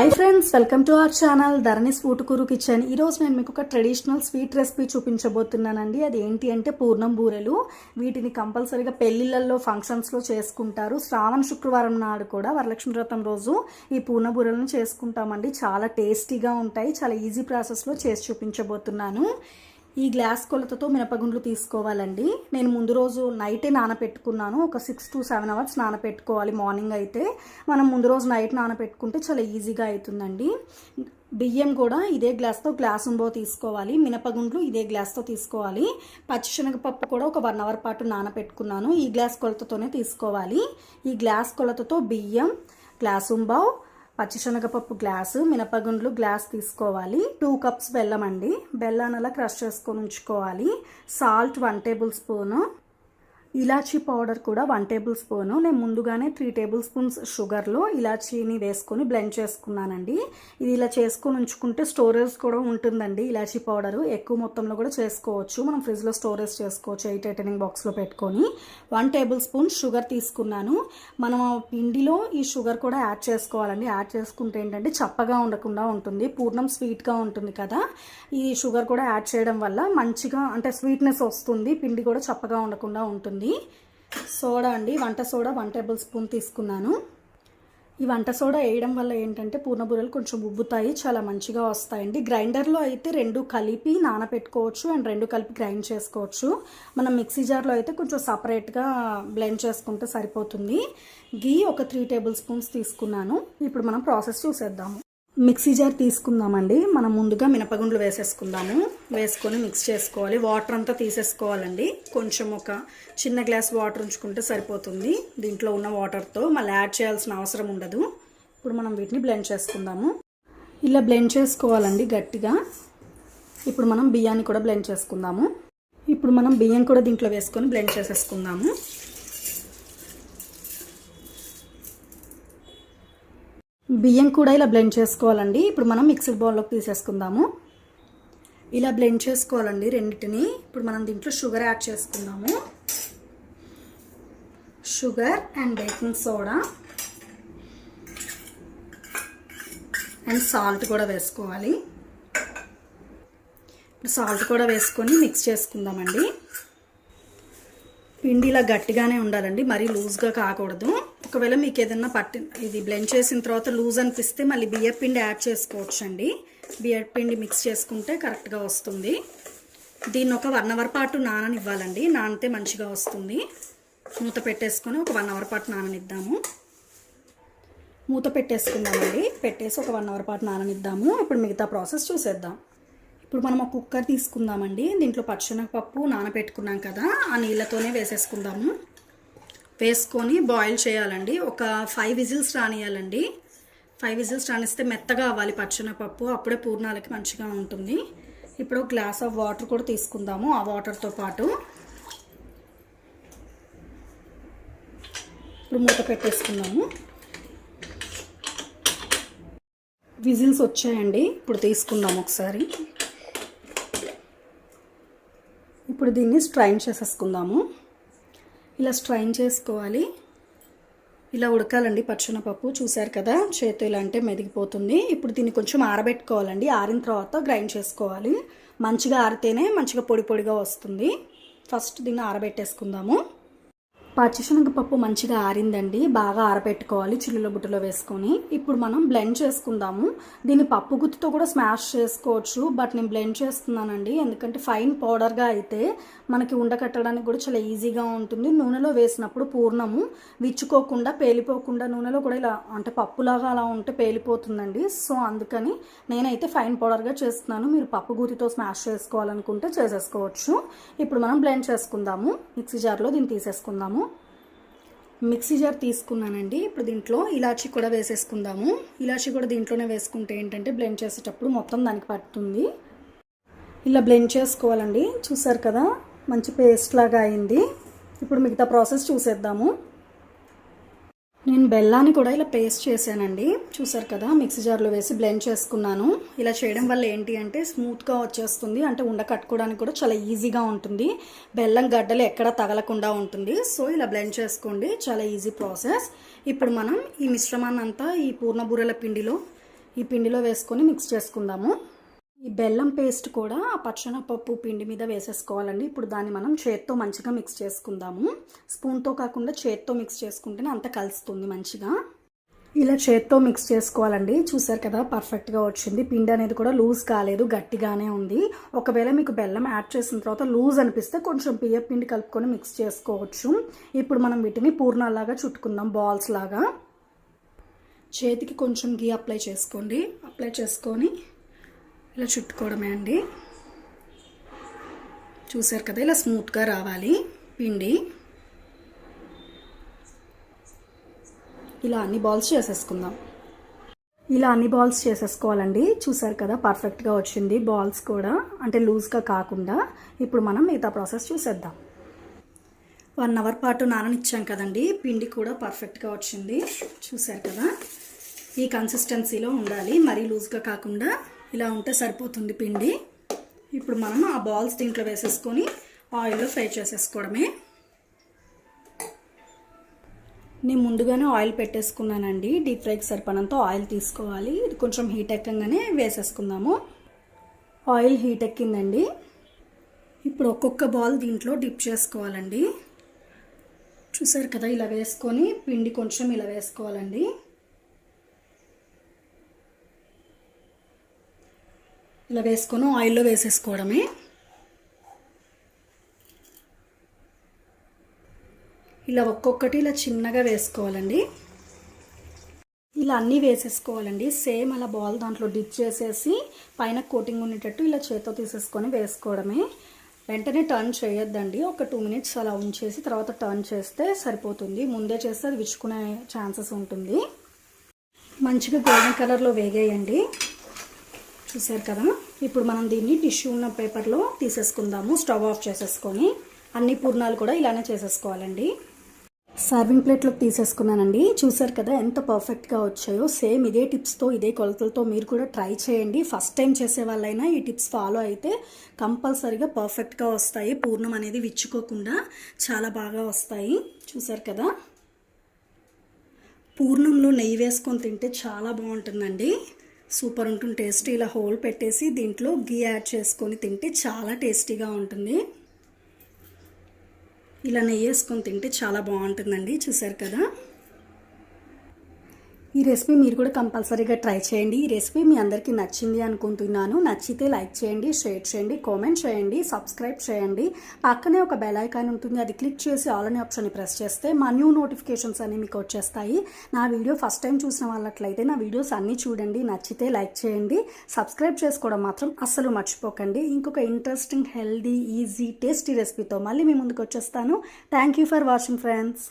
Hi friends, welcome to our channel Dharani స్వీటుకూరు kitchen. ఈరోజు నేను మీకు ఒక ట్రెడిషనల్ స్వీట్ రెసిపీ చూపించబోతున్నానండి. అది ఏంటి అంటే పూర్ణం బూరెలు. వీటిని కంపల్సరీగా పెళ్లిళ్ళల్లో ఫంక్షన్స్లో చేసుకుంటారు. శ్రావణ శుక్రవారం నాడు కూడా వరలక్ష్మి వ్రతం రోజు ఈ పూర్ణ బూరెలను చేసుకుంటామండి. చాలా టేస్టీగా ఉంటాయి. చాలా ఈజీ ప్రాసెస్లో చేసి చూపించబోతున్నాను. ఈ గ్లాస్ కొలతతో మినపగుండ్లు తీసుకోవాలండి. నేను ముందు రోజు నైటే నానపెట్టుకున్నాను. ఒక 6 to 7 అవర్స్ నానపెట్టుకోవాలి. మార్నింగ్ అయితే మనం ముందు రోజు నైట్ నానపెట్టుకుంటే చాలా ఈజీగా అవుతుందండి. బియ్యం కూడా ఇదే గ్లాస్తో గ్లాసుంబో తీసుకోవాలి. మినపగుండ్లు ఇదే గ్లాస్తో తీసుకోవాలి. పచ్చిశనగపప్పు కూడా ఒక 1 అవర్ పాటు నానపెట్టుకున్నాను. ఈ గ్లాస్ కొలతతోనే తీసుకోవాలి. ఈ గ్లాస్ కొలతతో బియ్యం గ్లాసుంబో, పచ్చిశనగపప్పు గ్లాసు, మినపగుండ్లు గ్లాస్ తీసుకోవాలి. 2 cups బెల్లం అండి. బెల్లాన్ని అలా క్రష్ చేసుకొని ఉంచుకోవాలి. సాల్ట్ 1 టేబుల్ స్పూను, ఇలాచీ పౌడర్ కూడా 1 టేబుల్ స్పూను. నేను ముందుగానే 3 టేబుల్ స్పూన్స్ షుగర్లో ఇలాచీని వేసుకొని బ్లెండ్ చేసుకున్నానండి. ఇది ఇలా చేసుకొని ఉంచుకుంటే స్టోరేజ్ కూడా ఉంటుందండి. ఇలాచీ పౌడరు ఎక్కువ మొత్తంలో కూడా చేసుకోవచ్చు. మనం ఫ్రిడ్జ్లో స్టోరేజ్ చేసుకోవచ్చు. 8 టైటనింగ్ బాక్స్లో పెట్టుకొని 1 టేబుల్ స్పూన్ షుగర్ తీసుకున్నాను. మనం పిండిలో ఈ షుగర్ కూడా యాడ్ చేసుకోవాలండి. యాడ్ చేసుకుంటే ఏంటంటే చప్పగా ఉండకుండా ఉంటుంది. పూర్ణం స్వీట్గా ఉంటుంది కదా. ఈ షుగర్ కూడా యాడ్ చేయడం వల్ల మంచిగా అంటే స్వీట్నెస్ వస్తుంది. పిండి కూడా చప్పగా ఉండకుండా ఉంటుంది. సోడా అండి, వంట సోడా 1 టేబుల్ స్పూన్ తీసుకున్నాను. ఈ వంట సోడా వేయడం వల్ల ఏంటంటే పూర్ణ బూరెలు కొంచెం ఉబ్బుతాయి, చాలా మంచిగా వస్తాయండి. గ్రైండర్లో అయితే 2 కలిపి నానపెట్టుకోవచ్చు అండ్ 2 కలిపి గ్రైండ్ చేసుకోవచ్చు. మనం మిక్సీ జార్లో అయితే కొంచెం సపరేట్గా బ్లెండ్ చేసుకుంటే సరిపోతుంది. గీ ఒక 3 టేబుల్ స్పూన్స్ తీసుకున్నాను. ఇప్పుడు మనం ప్రాసెస్ చూసేద్దాము. మిక్సీ జార్ తీసుకుందామండి. మనం ముందుగా మినపగుండ్లు వేసేసుకుందాము. వేసుకొని మిక్స్ చేసుకోవాలి. వాటర్ అంతా తీసేసుకోవాలండి. కొంచెం ఒక చిన్న గ్లాస్ వాటర్ ఉంచుకుంటే సరిపోతుంది. దీంట్లో ఉన్న వాటర్తో మళ్ళీ యాడ్ చేయాల్సిన అవసరం ఉండదు. ఇప్పుడు మనం వీటిని బ్లెండ్ చేసుకుందాము. ఇలా బ్లెండ్ చేసుకోవాలండి గట్టిగా. ఇప్పుడు మనం బియ్యాన్ని కూడా బ్లెండ్ చేసుకుందాము. ఇప్పుడు మనం బియ్యం కూడా దీంట్లో వేసుకొని బ్లెండ్ చేసేసుకుందాము. బియ్యం కూడా ఇలా బ్లెండ్ చేసుకోవాలండి. ఇప్పుడు మనం మిక్సర్ బౌల్లోకి తీసేసుకుందాము. ఇలా బ్లెండ్ చేసుకోవాలండి రెండింటిని. ఇప్పుడు మనం దీంట్లో షుగర్ యాడ్ చేసుకుందాము. Sugar and baking soda and salt కూడా వేసుకోవాలి. ఇప్పుడు సాల్ట్ కూడా వేసుకొని మిక్స్ చేసుకుందామండి. పిండి ఇలా గట్టిగానే ఉండాలండి, మరీ లూజ్గా కాకూడదు. ఒకవేళ మీకు ఏదైనా ఇది బ్లెండ్ చేసిన తర్వాత లూజ్ అనిపిస్తే మళ్ళీ బియ్య పిండి యాడ్ చేసుకోవచ్చు అండి. బియ్య పిండి మిక్స్ చేసుకుంటే కరెక్ట్గా వస్తుంది. దీన్ని ఒక 1 అవర్ పాటు నాననివ్వాలండి. నానితే మంచిగా వస్తుంది. మూత పెట్టేసుకొని ఒక 1 అవర్ పాటు నాననిద్దాము. మూత పెట్టేసుకుందామండి. పెట్టేసి ఒక 1 అవర్ పాటు నాననిద్దాము. ఇప్పుడు మిగతా ప్రాసెస్ చూసేద్దాం. ఇప్పుడు మనం ఒక కుక్కర్ తీసుకుందామండి. దీంట్లో పచ్చిశనగపప్పు నానబెట్టుకున్నాం కదా, ఆ నీళ్ళతోనే వేసేసుకుందాము. వేసుకొని బాయిల్ చేయాలండి. ఒక 5 విజిల్స్ రానియాలండి. 5 విజిల్స్ రానిస్తే మెత్తగా అవ్వాలి పచ్చిశనగపప్పు. అప్పుడే పూర్ణాలకి మంచిగా ఉంటుంది. ఇప్పుడు గ్లాస్ ఆఫ్ వాటర్ కూడా తీసుకుందాము. ఆ వాటర్తో పాటు ఇప్పుడు మూత పెట్టేసుకుందాము. విజిల్స్ వచ్చాయండి. ఇప్పుడు తీసుకుందాము ఒకసారి. ఇప్పుడు దీన్ని స్ట్రైన్ చేసేసుకుందాము. ఇలా స్ట్రైన్ చేసుకోవాలి. ఇలా ఉడకాలండి పచ్చిశనగపప్పు. చూసారు కదా, చేతి ఇలా అంటే మెదిగిపోతుంది. ఇప్పుడు దీన్ని కొంచెం ఆరబెట్టుకోవాలండి. ఆరిన తర్వాత గ్రైండ్ చేసుకోవాలి. మంచిగా ఆరితేనే మంచిగా పొడి పొడిగా వస్తుంది. ఫస్ట్ దీన్ని ఆరబెట్టేసుకుందాము. పచ్చిశనగపప్పు మంచిగా ఆరిందండి. బాగా ఆరబెట్టుకోవాలి చిల్లుల బుట్టలో వేసుకొని. ఇప్పుడు మనం బ్లెండ్ చేసుకుందాము. దీన్ని పప్పు గుత్తితో కూడా స్మాష్ చేసుకోవచ్చు, బట్ నేను బ్లెండ్ చేస్తున్నానండి. ఎందుకంటే ఫైన్ పౌడర్గా అయితే మనకి ఉండకట్టడానికి కూడా చాలా ఈజీగా ఉంటుంది. నూనెలో వేసినప్పుడు పూర్ణము విచ్చుకోకుండా పేలిపోకుండా నూనెలో కూడా ఇలా అంటే పప్పులాగా అలా ఉంటే పేలిపోతుందండి. సో అందుకని నేనైతే ఫైన్ పౌడర్గా చేస్తున్నాను. మీరు పప్పు గుత్తితో స్మాష్ చేసుకోవాలనుకుంటే చేసేసుకోవచ్చు. ఇప్పుడు మనం బ్లెండ్ చేసుకుందాము. మిక్సీ జార్లో దీన్ని తీసేసుకుందాము. మిక్సీ జార్ తీసుకున్నానండి. ఇప్పుడు దీంట్లో ఇలాచీ కూడా వేసేసుకుందాము. ఇలాచీ కూడా దీంట్లోనే వేసుకుంటే ఏంటంటే బ్లెండ్ చేసేటప్పుడు మొత్తం దానికి పడుతుంది. ఇలా బ్లెండ్ చేసుకోవాలండి. చూసారు కదా, మంచి పేస్ట్ లాగా అయింది. ఇప్పుడు మిగతా ప్రాసెస్ చూసేద్దాము. నేను బెల్లాన్ని కూడా ఇలా పేస్ట్ చేశానండి. చూసారు కదా, మిక్సీ జార్లో వేసి బ్లెండ్ చేసుకున్నాను. ఇలా చేయడం వల్ల ఏంటి అంటే స్మూత్గా వచ్చేస్తుంది. అంటే ఉండ కట్టుకోవడానికి కూడా చాలా ఈజీగా ఉంటుంది. బెల్లం గడ్డలు ఎక్కడ తగలకుండా ఉంటుంది. సో ఇలా బ్లెండ్ చేసుకోండి, చాలా ఈజీ ప్రాసెస్. ఇప్పుడు మనం ఈ మిశ్రమాన్ని అంతా ఈ పూర్ణ బూరెల పిండిలో ఈ పిండిలో వేసుకొని మిక్స్ చేసుకుందాము. ఈ బెల్లం పేస్ట్ కూడా ఆ పచ్చనపప్పు పిండి మీద వేసేసుకోవాలండి. ఇప్పుడు దాన్ని మనం చేత్తో మంచిగా మిక్స్ చేసుకుందాము. స్పూన్తో కాకుండా చేత్తో మిక్స్ చేసుకుంటేనే అంత కలుస్తుంది మంచిగా. ఇలా చేత్తో మిక్స్ చేసుకోవాలండి. చూసారు కదా, పర్ఫెక్ట్గా వచ్చింది. పిండి అనేది కూడా లూజ్ కాలేదు, గట్టిగానే ఉంది. ఒకవేళ మీకు బెల్లం యాడ్ చేసిన తర్వాత లూజ్ అనిపిస్తే కొంచెం బియ్యం పిండి కలుపుకొని మిక్స్ చేసుకోవచ్చు. ఇప్పుడు మనం వీటిని పూర్ణాలాగా చుట్టుకుందాం, బాల్స్ లాగా. చేతికి కొంచెం గీ అప్లై చేసుకోండి. అప్లై చేసుకొని ఇలా చుట్టుకోవడమే అండి. చూసారు కదా, ఇలా స్మూత్గా రావాలి పిండి. ఇలా అన్ని బాల్స్ చేసేసుకుందాం. ఇలా అన్ని బాల్స్ చేసేసుకోవాలండి. చూసారు కదా, పర్ఫెక్ట్గా వచ్చింది బాల్స్ కూడా, అంటే లూజ్గా కాకుండా. ఇప్పుడు మనం మిగతా ప్రాసెస్ చూసేద్దాం. 1 అవర్ పాటు నాననిచ్చాం కదండి. పిండి కూడా పర్ఫెక్ట్గా వచ్చింది. చూసారు కదా, ఈ కన్సిస్టెన్సీలో ఉండాలి, మరీ లూజ్గా కాకుండా. ఇలా ఉంటే సరిపోతుంది పిండి. ఇప్పుడు మనం ఆ బాల్స్ దీంట్లో వేసేసుకొని ఆయిల్లో ఫ్రై చేసేసుకోవడమే. నేను ముందుగానే ఆయిల్ పెట్టేసుకున్నానండి. డీప్ ఫ్రైకి సరిపడంత ఆయిల్ తీసుకోవాలి. ఇది కొంచెం హీట్ ఎక్కగానే వేసేసుకుందాము. ఆయిల్ హీట్ ఎక్కిందండి. ఇప్పుడు ఒక్కొక్క బాల్ దీంట్లో డిప్ చేసుకోవాలండి. చూసారు కదా, ఇలా వేసుకొని పిండి కొంచెం ఇలా వేసుకోవాలండి. ఇలా వేసుకొని ఆయిల్లో వేసేసుకోవడమే. ఇలా ఒక్కొక్కటి ఇలా చిన్నగా వేసుకోవాలండి. ఇలా అన్నీ వేసేసుకోవాలండి. సేమ్ అలా బాల్ దాంట్లో డిప్ చేసేసి పైన కోటింగ్ ఉండేటట్టు ఇలా చేత్తో తీసేసుకొని వేసుకోవడమే. వెంటనే టర్న్ చేయొద్దండి. ఒక 2 మినిట్స్ అలా ఉంచేసి తర్వాత టర్న్ చేస్తే సరిపోతుంది. ముందే చేస్తే అది విచ్చుకునే ఛాన్సెస్ ఉంటుంది. మంచిగా గోల్డెన్ కలర్లో వేగేయండి. చూసారు కదా, ఇప్పుడు మనం దీన్ని టిష్యూ ఉన్న పేపర్లో తీసేసుకుందాము. స్టవ్ ఆఫ్ చేసేసుకొని అన్ని పూర్ణాలు కూడా ఇలానే చేసేసుకోవాలండి. సర్వింగ్ ప్లేట్లోకి తీసేసుకున్నానండి. చూసారు కదా ఎంత పర్ఫెక్ట్గా వచ్చాయో. సేమ్ ఇదే టిప్స్తో, ఇదే కొలతలతో మీరు కూడా ట్రై చేయండి. ఫస్ట్ టైం చేసే వాళ్ళైనా ఈ టిప్స్ ఫాలో అయితే కంపల్సరీగా పర్ఫెక్ట్గా వస్తాయి. పూర్ణం అనేది విచ్చుకోకుండా చాలా బాగా వస్తాయి. చూసారు కదా, పూర్ణంలో నెయ్యి వేసుకొని తింటే చాలా బాగుంటుందండి. సూపర్ ఉంటుంది టేస్ట్. ఇలా హోల్ పెట్టేసి దీంట్లో గీ యాడ్ చేసుకొని తింటే చాలా టేస్టీగా ఉంటుంది. ఇలా నెయ్యి వేసుకొని తింటే చాలా బాగుంటుందండి. చూసారు కదా, ఈ రెసిపీ మీరు కూడా కంపల్సరీగా ట్రై చేయండి. ఈ రెసిపీ మీ అందరికీ నచ్చింది అనుకుంటున్నాను. నచ్చితే లైక్ చేయండి, షేర్ చేయండి, కామెంట్ చేయండి, సబ్స్క్రైబ్ చేయండి. పక్కనే ఒక బెల్ ఐకాన్ ఉంటుంది, అది క్లిక్ చేసి ఆల్ అనే ఆప్షన్ని ప్రెస్ చేస్తే మా న్యూ నోటిఫికేషన్స్ అన్నీ మీకు వచ్చేస్తాయి. నా వీడియో ఫస్ట్ టైం చూసిన వాళ్ళట్లయితే నా వీడియోస్ అన్నీ చూడండి. నచ్చితే లైక్ చేయండి, సబ్స్క్రైబ్ చేసుకోవడం మాత్రం అస్సలు మర్చిపోకండి. ఇంకొక ఇంట్రెస్టింగ్, హెల్దీ, ఈజీ, టేస్టీ రెసిపీతో మళ్ళీ మీ ముందుకు వచ్చేస్తాను. Thank you for watching friends.